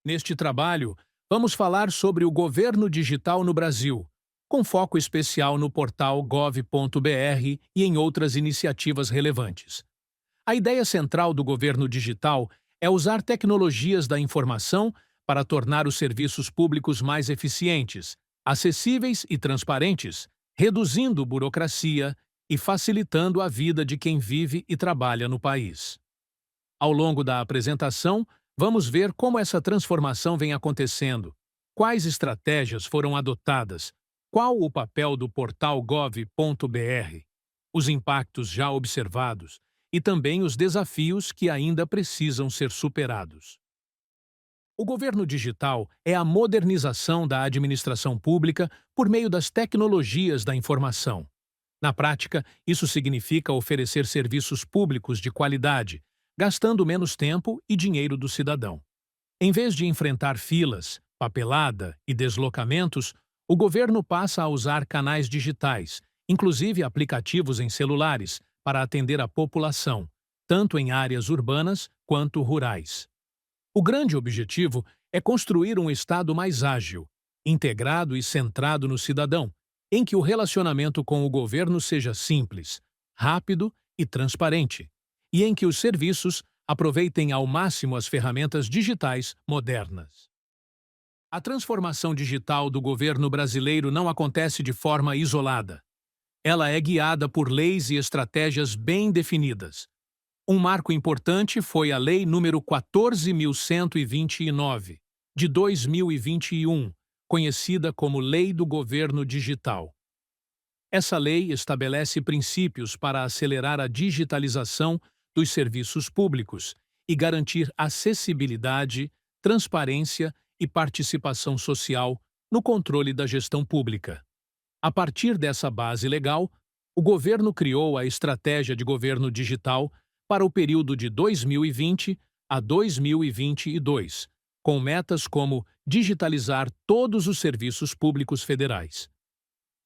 Neste trabalho, vamos falar sobre o governo digital no Brasil, com foco especial no portal gov.br e em outras iniciativas relevantes. A ideia central do governo digital é usar tecnologias da informação para tornar os serviços públicos mais eficientes, acessíveis e transparentes, reduzindo burocracia e facilitando a vida de quem vive e trabalha no país. Ao longo da apresentação, vamos ver como essa transformação vem acontecendo, quais estratégias foram adotadas, qual o papel do portal gov.br, os impactos já observados e também os desafios que ainda precisam ser superados. O governo digital é a modernização da administração pública por meio das tecnologias da informação. Na prática, isso significa oferecer serviços públicos de qualidade, gastando menos tempo e dinheiro do cidadão. Em vez de enfrentar filas, papelada e deslocamentos, o governo passa a usar canais digitais, inclusive aplicativos em celulares, para atender a população, tanto em áreas urbanas quanto rurais. O grande objetivo é construir um Estado mais ágil, integrado e centrado no cidadão, em que o relacionamento com o governo seja simples, rápido e transparente, e em que os serviços aproveitem ao máximo as ferramentas digitais modernas. A transformação digital do governo brasileiro não acontece de forma isolada. Ela é guiada por leis e estratégias bem definidas. Um marco importante foi a Lei nº 14.129, de 2021, conhecida como Lei do Governo Digital. Essa lei estabelece princípios para acelerar a digitalização dos serviços públicos e garantir acessibilidade, transparência e participação social no controle da gestão pública. A partir dessa base legal, o governo criou a Estratégia de Governo Digital para o período de 2020 a 2022, com metas como digitalizar todos os serviços públicos federais.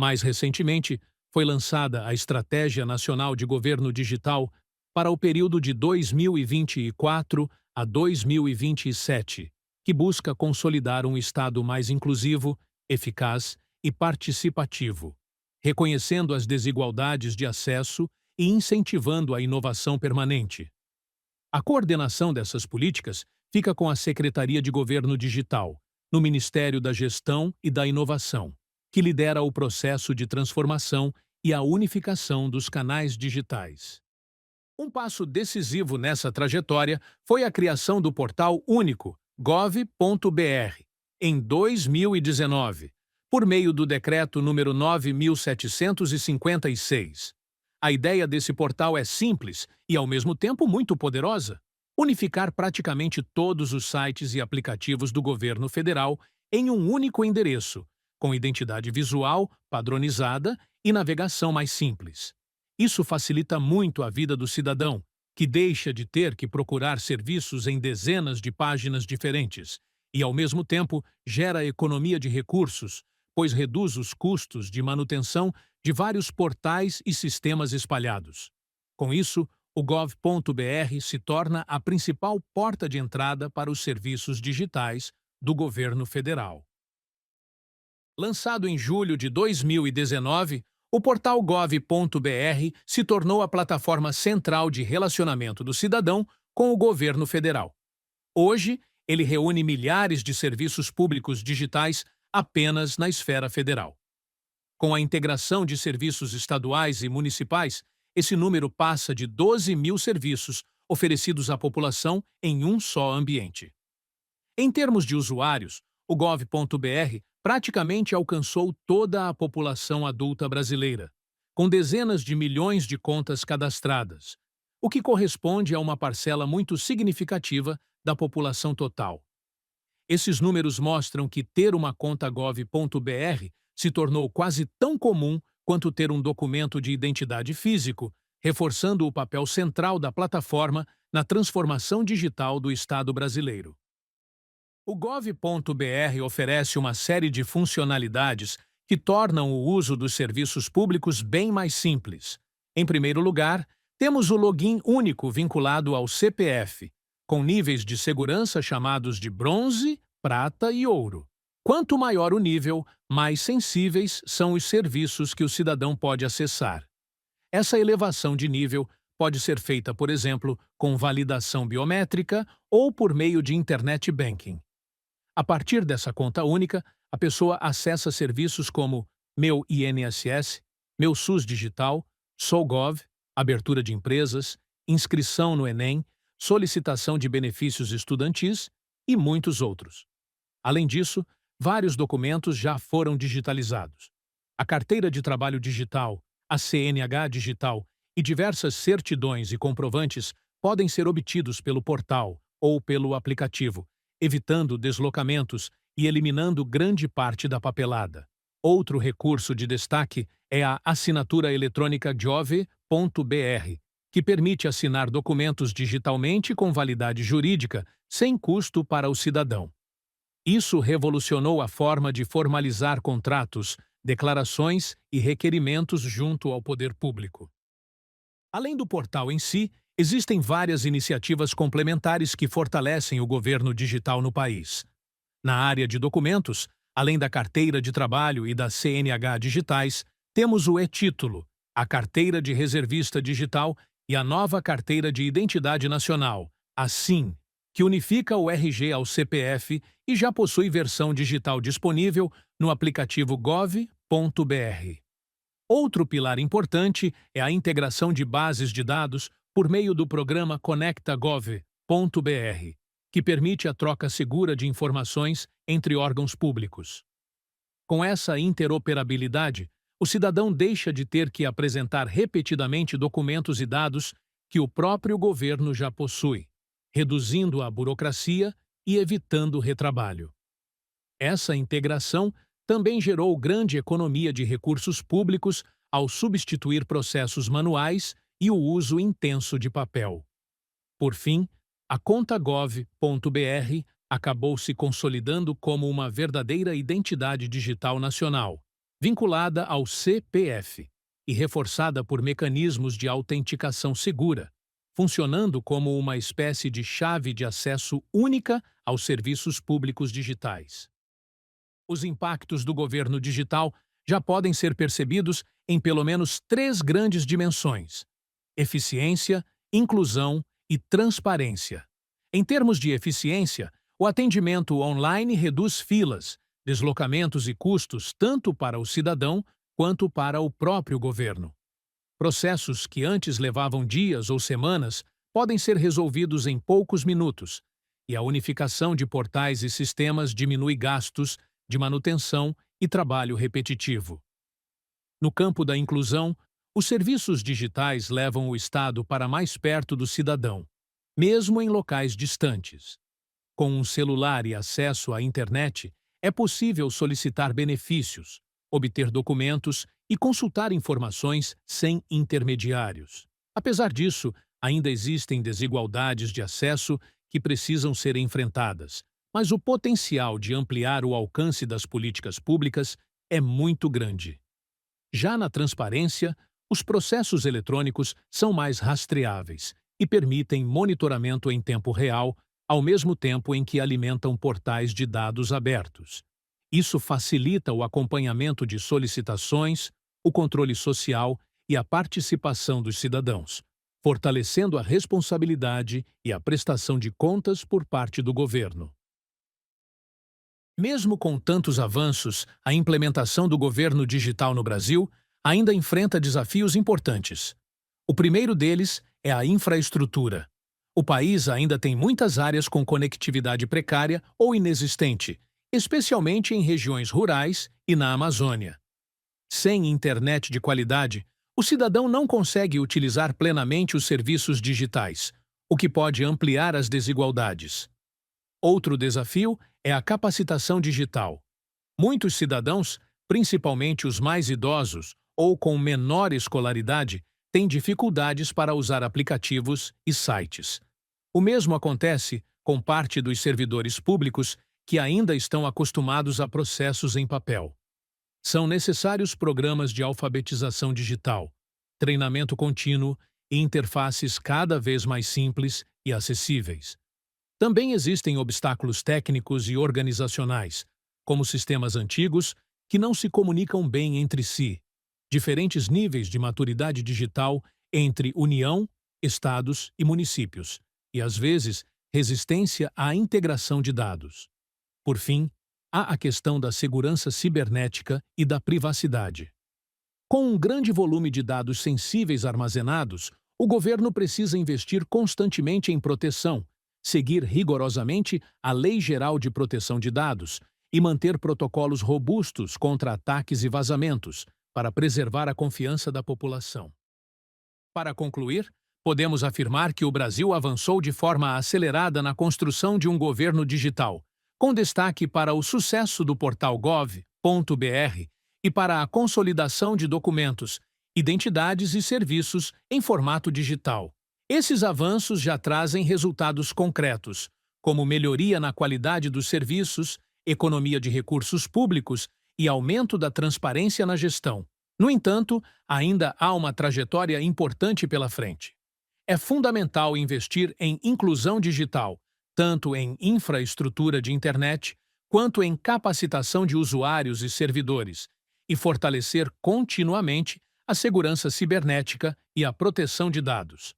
Mais recentemente, foi lançada a Estratégia Nacional de Governo Digital para o período de 2024 a 2027, que busca consolidar um Estado mais inclusivo, eficaz e participativo, reconhecendo as desigualdades de acesso e incentivando a inovação permanente. A coordenação dessas políticas fica com a Secretaria de Governo Digital, no Ministério da Gestão e da Inovação, que lidera o processo de transformação e a unificação dos canais digitais. Um passo decisivo nessa trajetória foi a criação do Portal Único, gov.br, em 2019, por meio do Decreto nº 9.756. A ideia desse portal é simples e, ao mesmo tempo, muito poderosa: unificar praticamente todos os sites e aplicativos do governo federal em um único endereço, com identidade visual padronizada e navegação mais simples. Isso facilita muito a vida do cidadão, que deixa de ter que procurar serviços em dezenas de páginas diferentes e, ao mesmo tempo, gera economia de recursos, pois reduz os custos de manutenção de vários portais e sistemas espalhados. Com isso, o gov.br se torna a principal porta de entrada para os serviços digitais do governo federal. Lançado em julho de 2019, o portal gov.br se tornou a plataforma central de relacionamento do cidadão com o governo federal. Hoje, ele reúne milhares de serviços públicos digitais apenas na esfera federal. Com a integração de serviços estaduais e municipais, esse número passa de 12 mil serviços oferecidos à população em um só ambiente. Em termos de usuários, o gov.br praticamente alcançou toda a população adulta brasileira, com dezenas de milhões de contas cadastradas, o que corresponde a uma parcela muito significativa da população total. Esses números mostram que ter uma conta gov.br se tornou quase tão comum quanto ter um documento de identidade físico, reforçando o papel central da plataforma na transformação digital do Estado brasileiro. O gov.br oferece uma série de funcionalidades que tornam o uso dos serviços públicos bem mais simples. Em primeiro lugar, temos o login único vinculado ao CPF, com níveis de segurança chamados de bronze, prata e ouro. Quanto maior o nível, mais sensíveis são os serviços que o cidadão pode acessar. Essa elevação de nível pode ser feita, por exemplo, com validação biométrica ou por meio de Internet Banking. A partir dessa conta única, a pessoa acessa serviços como Meu INSS, Meu SUS Digital, SouGov, abertura de empresas, inscrição no Enem, solicitação de benefícios estudantis e muitos outros. Além disso, vários documentos já foram digitalizados. A carteira de trabalho digital, a CNH digital e diversas certidões e comprovantes podem ser obtidos pelo portal ou pelo aplicativo, evitando deslocamentos e eliminando grande parte da papelada. Outro recurso de destaque é a assinatura eletrônica Jove.br, que permite assinar documentos digitalmente com validade jurídica, sem custo para o cidadão. Isso revolucionou a forma de formalizar contratos, declarações e requerimentos junto ao poder público. Além do portal em si, existem várias iniciativas complementares que fortalecem o governo digital no país. Na área de documentos, além da carteira de trabalho e da CNH digitais, temos o e-Título, a carteira de reservista digital e a nova carteira de identidade nacional, a SIM, que unifica o RG ao CPF e já possui versão digital disponível no aplicativo gov.br. Outro pilar importante é a integração de bases de dados por meio do programa ConectaGov.br, que permite a troca segura de informações entre órgãos públicos. Com essa interoperabilidade, o cidadão deixa de ter que apresentar repetidamente documentos e dados que o próprio governo já possui, reduzindo a burocracia e evitando retrabalho. Essa integração também gerou grande economia de recursos públicos ao substituir processos manuais e o uso intenso de papel. Por fim, a conta gov.br acabou se consolidando como uma verdadeira identidade digital nacional, vinculada ao CPF e reforçada por mecanismos de autenticação segura, funcionando como uma espécie de chave de acesso única aos serviços públicos digitais. Os impactos do governo digital já podem ser percebidos em pelo menos 3 grandes dimensões: eficiência, inclusão e transparência. Em termos de eficiência, o atendimento online reduz filas, deslocamentos e custos tanto para o cidadão quanto para o próprio governo. Processos que antes levavam dias ou semanas podem ser resolvidos em poucos minutos, e a unificação de portais e sistemas diminui gastos de manutenção e trabalho repetitivo. No campo da inclusão, os serviços digitais levam o Estado para mais perto do cidadão, mesmo em locais distantes. Com um celular e acesso à internet, é possível solicitar benefícios, obter documentos e consultar informações sem intermediários. Apesar disso, ainda existem desigualdades de acesso que precisam ser enfrentadas, mas o potencial de ampliar o alcance das políticas públicas é muito grande. Já na transparência, os processos eletrônicos são mais rastreáveis e permitem monitoramento em tempo real, ao mesmo tempo em que alimentam portais de dados abertos. Isso facilita o acompanhamento de solicitações, o controle social e a participação dos cidadãos, fortalecendo a responsabilidade e a prestação de contas por parte do governo. Mesmo com tantos avanços, a implementação do governo digital no Brasil ainda enfrenta desafios importantes. O primeiro deles é a infraestrutura. O país ainda tem muitas áreas com conectividade precária ou inexistente, especialmente em regiões rurais e na Amazônia. Sem internet de qualidade, o cidadão não consegue utilizar plenamente os serviços digitais, o que pode ampliar as desigualdades. Outro desafio é a capacitação digital. Muitos cidadãos, principalmente os mais idosos ou com menor escolaridade, têm dificuldades para usar aplicativos e sites. O mesmo acontece com parte dos servidores públicos que ainda estão acostumados a processos em papel. São necessários programas de alfabetização digital, treinamento contínuo e interfaces cada vez mais simples e acessíveis. Também existem obstáculos técnicos e organizacionais, como sistemas antigos que não se comunicam bem entre si, diferentes níveis de maturidade digital entre União, estados e municípios, e, às vezes, resistência à integração de dados. Por fim, há a questão da segurança cibernética e da privacidade. Com um grande volume de dados sensíveis armazenados, o governo precisa investir constantemente em proteção, seguir rigorosamente a Lei Geral de Proteção de Dados e manter protocolos robustos contra ataques e vazamentos, para preservar a confiança da população. Para concluir, podemos afirmar que o Brasil avançou de forma acelerada na construção de um governo digital, com destaque para o sucesso do portal gov.br e para a consolidação de documentos, identidades e serviços em formato digital. Esses avanços já trazem resultados concretos, como melhoria na qualidade dos serviços, economia de recursos públicos e aumento da transparência na gestão. No entanto, ainda há uma trajetória importante pela frente. É fundamental investir em inclusão digital, tanto em infraestrutura de internet, quanto em capacitação de usuários e servidores, e fortalecer continuamente a segurança cibernética e a proteção de dados.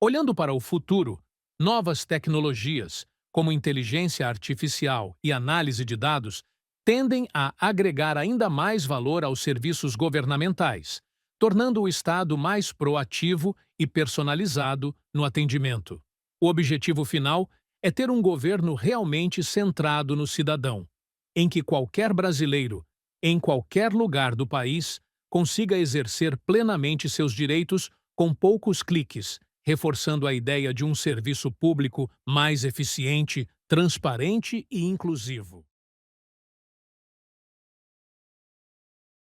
Olhando para o futuro, novas tecnologias, como inteligência artificial e análise de dados, tendem a agregar ainda mais valor aos serviços governamentais, tornando o Estado mais proativo e personalizado no atendimento. O objetivo final é ter um governo realmente centrado no cidadão, em que qualquer brasileiro, em qualquer lugar do país, consiga exercer plenamente seus direitos com poucos cliques, reforçando a ideia de um serviço público mais eficiente, transparente e inclusivo.